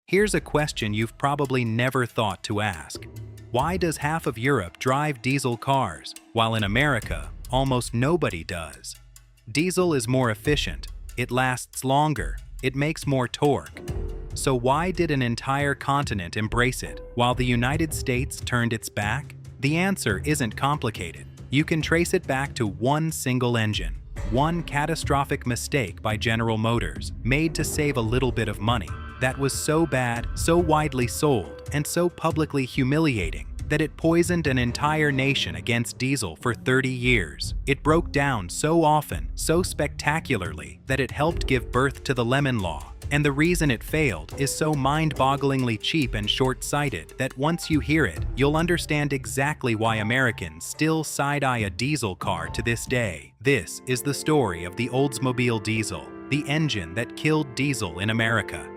Here's a question you've probably never thought to ask. Why does half of Europe drive diesel cars, while in America, almost nobody does? Diesel is more efficient, it lasts longer, it makes more torque. So why did an entire continent embrace it, while the United States turned its back? The answer isn't complicated. You can trace it back to one single engine. One catastrophic mistake by General Motors, made to save a little bit of money, that was so bad, so widely sold, and so publicly humiliating that it poisoned an entire nation against diesel for 30 years. It broke down so often, so spectacularly, that it helped give birth to the Lemon Law. And the reason it failed is so mind-bogglingly cheap and short-sighted that once you hear it, you'll understand exactly why Americans still side-eye a diesel car to this day. This is the story of the Oldsmobile diesel, the engine that killed diesel in America.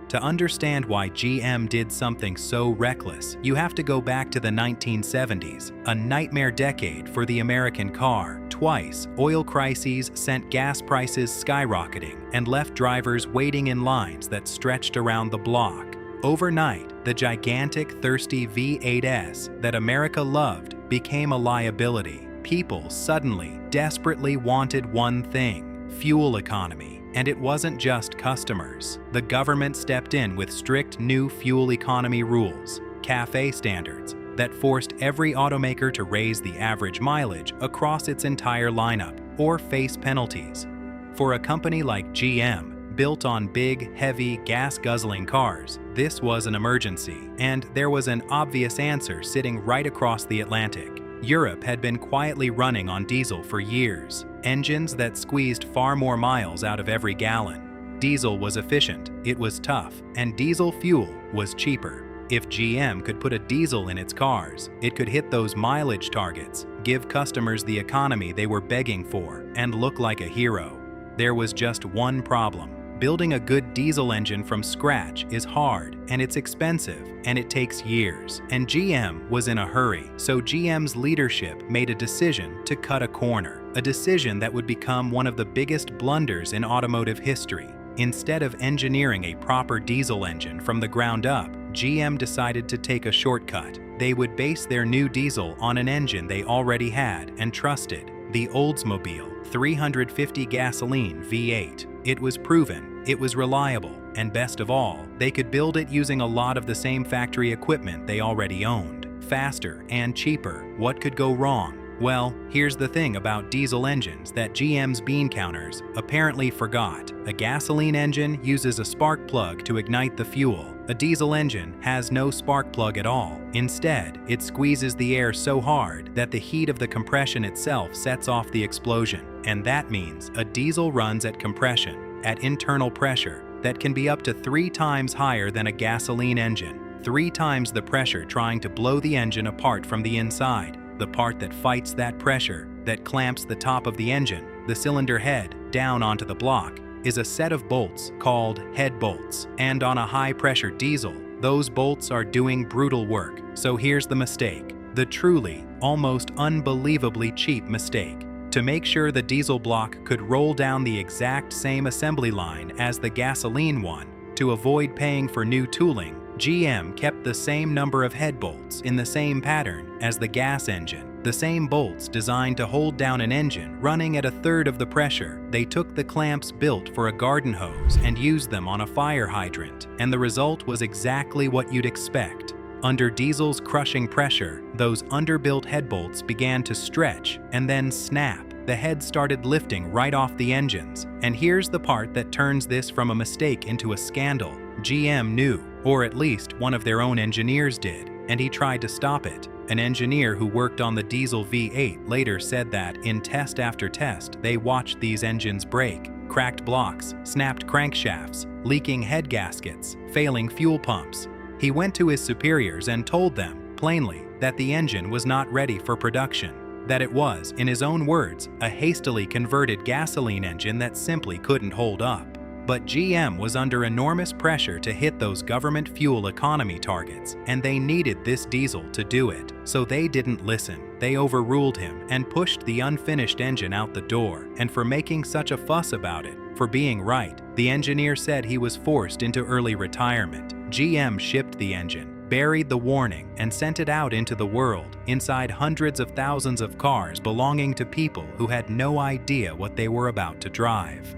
To understand why GM did something so reckless, you have to go back to the 1970s, a nightmare decade for the American car. Twice, oil crises sent gas prices skyrocketing and left drivers waiting in lines that stretched around the block. Overnight, the gigantic, thirsty V8s that America loved became a liability. People suddenly, desperately wanted one thing: fuel economy. And it wasn't just customers. The government stepped in with strict new fuel economy rules, CAFE standards, that forced every automaker to raise the average mileage across its entire lineup or face penalties. For a company like GM, built on big, heavy, gas-guzzling cars, this was an emergency, and there was an obvious answer sitting right across the Atlantic. Europe had been quietly running on diesel for years, engines that squeezed far more miles out of every gallon. Diesel was efficient, it was tough, and diesel fuel was cheaper. If GM could put a diesel in its cars, it could hit those mileage targets, give customers the economy they were begging for, and look like a hero. There was just one problem. Building a good diesel engine from scratch is hard, and it's expensive, and it takes years. And GM was in a hurry, so GM's leadership made a decision to cut a corner, a decision that would become one of the biggest blunders in automotive history. Instead of engineering a proper diesel engine from the ground up, GM decided to take a shortcut. They would base their new diesel on an engine they already had and trusted, the Oldsmobile 350 gasoline V8. It was proven, it was reliable, and best of all, they could build it using a lot of the same factory equipment they already owned. Faster and cheaper. What could go wrong? Well, here's the thing about diesel engines that GM's bean counters apparently forgot. A gasoline engine uses a spark plug to ignite the fuel. A diesel engine has no spark plug at all. Instead, it squeezes the air so hard that the heat of the compression itself sets off the explosion. And that means a diesel runs at compression, at internal pressure, that can be up to 3 times higher than a gasoline engine. 3 times the pressure trying to blow the engine apart from the inside. The part that fights that pressure, that clamps the top of the engine, the cylinder head, down onto the block, is a set of bolts called head bolts. And on a high-pressure diesel, those bolts are doing brutal work. So here's the mistake, the truly, almost unbelievably cheap mistake. To make sure the diesel block could roll down the exact same assembly line as the gasoline one, to avoid paying for new tooling, GM kept the same number of head bolts in the same pattern as the gas engine. The same bolts designed to hold down an engine running at a third of the pressure. They took the clamps built for a garden hose and used them on a fire hydrant, and the result was exactly what you'd expect. Under diesel's crushing pressure, those underbuilt head bolts began to stretch and then snap. The head started lifting right off the engines. And here's the part that turns this from a mistake into a scandal. GM knew, or at least one of their own engineers did, and he tried to stop it. An engineer who worked on the diesel V8 later said that in test after test, they watched these engines break, cracked blocks, snapped crankshafts, leaking head gaskets, failing fuel pumps. He went to his superiors and told them, plainly, that the engine was not ready for production. That it was, in his own words, a hastily converted gasoline engine that simply couldn't hold up. But GM was under enormous pressure to hit those government fuel economy targets, and they needed this diesel to do it. So they didn't listen. They overruled him and pushed the unfinished engine out the door. And for making such a fuss about it, For being right, the engineer said he was forced into early retirement. GM shipped the engine, buried the warning, and sent it out into the world, inside hundreds of thousands of cars belonging to people who had no idea what they were about to drive.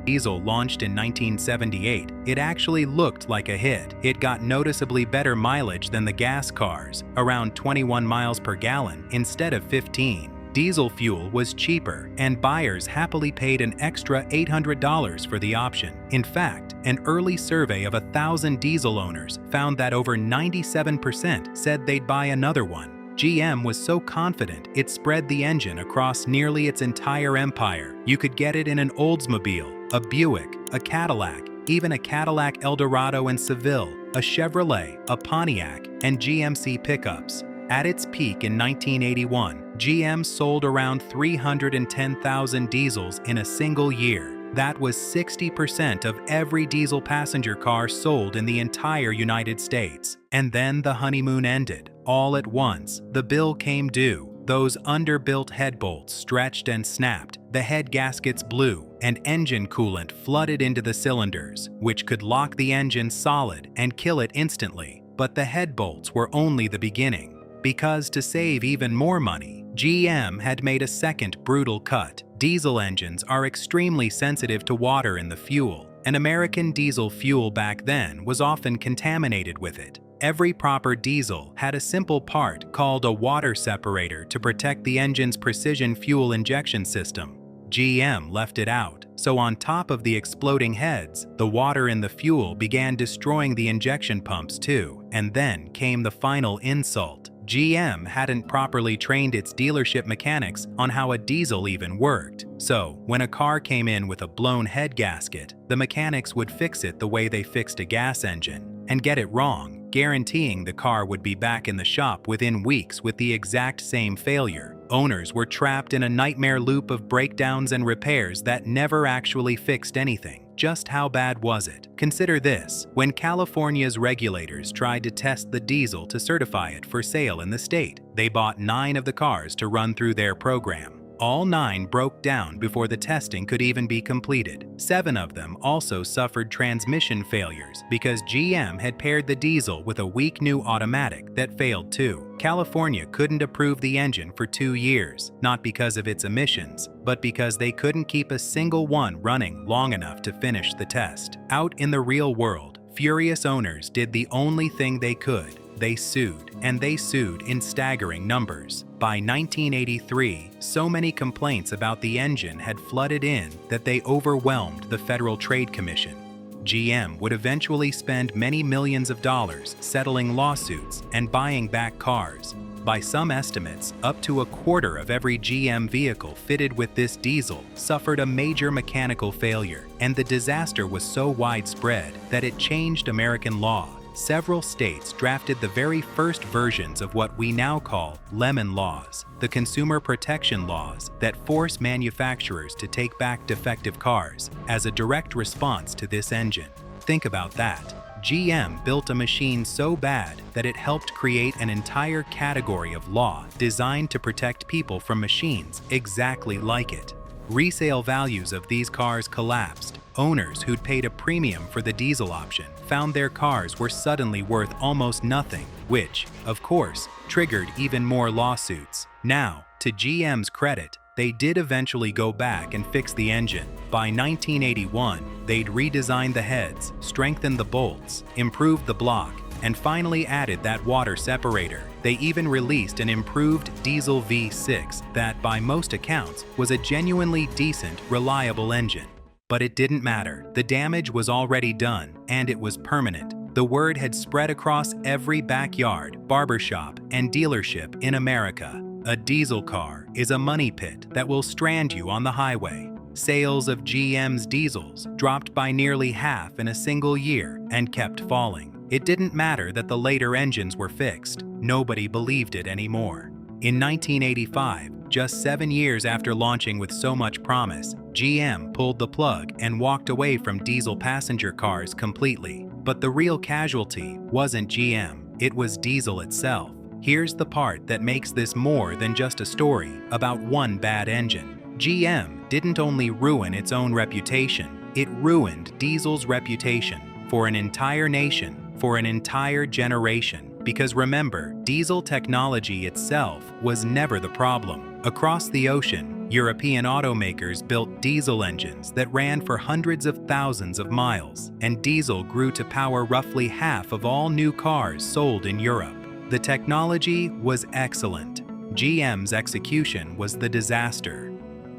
Diesel launched in 1978, it actually looked like a hit. It got noticeably better mileage than the gas cars, around 21 miles per gallon instead of 15. Diesel fuel was cheaper, and buyers happily paid an extra $800 for the option. In fact, an early survey of 1,000 diesel owners found that over 97% said they'd buy another one. GM was so confident it spread the engine across nearly its entire empire. You could get it in an Oldsmobile, a Buick, a Cadillac, even a Cadillac Eldorado and Seville, a Chevrolet, a Pontiac, and GMC pickups. At its peak in 1981, GM sold around 310,000 diesels in a single year. That was 60% of every diesel passenger car sold in the entire United States. And then the honeymoon ended. All at once, the bill came due. Those underbuilt head bolts stretched and snapped, the head gaskets blew, and engine coolant flooded into the cylinders, which could lock the engine solid and kill it instantly. But the head bolts were only the beginning. Because to save even more money, GM had made a second brutal cut. Diesel engines are extremely sensitive to water in the fuel, and American diesel fuel back then was often contaminated with it. Every proper diesel had a simple part called a water separator to protect the engine's precision fuel injection system. GM left it out, so on top of the exploding heads, the water in the fuel began destroying the injection pumps too. And then came the final insult. GM hadn't properly trained its dealership mechanics on how a diesel even worked. So, when a car came in with a blown head gasket, the mechanics would fix it the way they fixed a gas engine, and get it wrong, guaranteeing the car would be back in the shop within weeks with the exact same failure. Owners were trapped in a nightmare loop of breakdowns and repairs that never actually fixed anything. Just how bad was it? Consider this. When California's regulators tried to test the diesel to certify it for sale in the state, they bought 9 of the cars to run through their program. All 9 broke down before the testing could even be completed. 7 of them also suffered transmission failures because GM had paired the diesel with a weak new automatic that failed too. California couldn't approve the engine for 2 years, not because of its emissions, but because they couldn't keep a single one running long enough to finish the test. Out in the real world, furious owners did the only thing they could. They sued, and they sued in staggering numbers. By 1983, so many complaints about the engine had flooded in that they overwhelmed the Federal Trade Commission. GM would eventually spend many millions of dollars settling lawsuits and buying back cars. By some estimates, up to a quarter of every GM vehicle fitted with this diesel suffered a major mechanical failure, and the disaster was so widespread that it changed American law. Several states drafted the very first versions of what we now call lemon laws, the consumer protection laws that force manufacturers to take back defective cars as a direct response to this engine. Think about that. GM built a machine so bad that it helped create an entire category of law designed to protect people from machines exactly like it. Resale values of these cars collapsed. Owners who'd paid a premium for the diesel option found their cars were suddenly worth almost nothing, which, of course, triggered even more lawsuits. Now, to GM's credit, they did eventually go back and fix the engine. By 1981, they'd redesigned the heads, strengthened the bolts, improved the block, and finally added that water separator. They even released an improved diesel V6 that, by most accounts, was a genuinely decent, reliable engine. But it didn't matter. The damage was already done, and it was permanent. The word had spread across every backyard, barbershop, and dealership in America. A diesel car is a money pit that will strand you on the highway. Sales of GM's diesels dropped by nearly half in a single year and kept falling. It didn't matter that the later engines were fixed. Nobody believed it anymore. In 1985, just 7 years after launching with so much promise, GM pulled the plug and walked away from diesel passenger cars completely. But the real casualty wasn't GM, it was diesel itself. Here's the part that makes this more than just a story about one bad engine. GM didn't only ruin its own reputation, it ruined diesel's reputation for an entire nation, for an entire generation. Because remember, diesel technology itself was never the problem. Across the ocean, European automakers built diesel engines that ran for hundreds of thousands of miles, and diesel grew to power roughly half of all new cars sold in Europe. The technology was excellent. GM's execution was the disaster.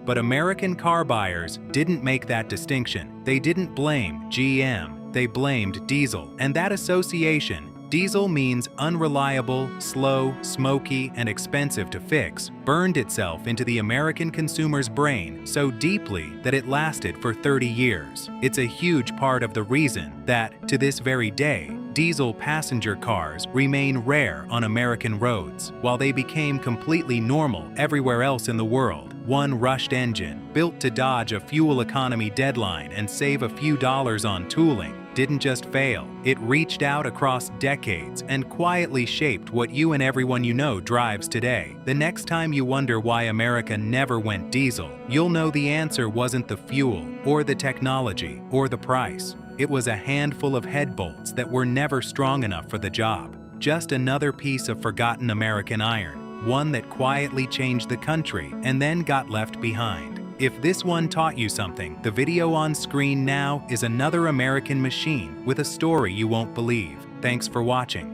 But American car buyers didn't make that distinction. They didn't blame GM, they blamed diesel. And that association, diesel means unreliable, slow, smoky, and expensive to fix, burned itself into the American consumer's brain so deeply that it lasted for 30 years. It's a huge part of the reason that, to this very day, diesel passenger cars remain rare on American roads, while they became completely normal everywhere else in the world. One rushed engine, built to dodge a fuel economy deadline and save a few dollars on tooling, didn't just fail. It reached out across decades and quietly shaped what you and everyone you know drives today. The next time you wonder why America never went diesel, you'll know the answer wasn't the fuel, or the technology, or the price. It was a handful of head bolts that were never strong enough for the job. Just another piece of forgotten American iron, one that quietly changed the country and then got left behind. If this one taught you something, the video on screen now is another American machine with a story you won't believe. Thanks for watching.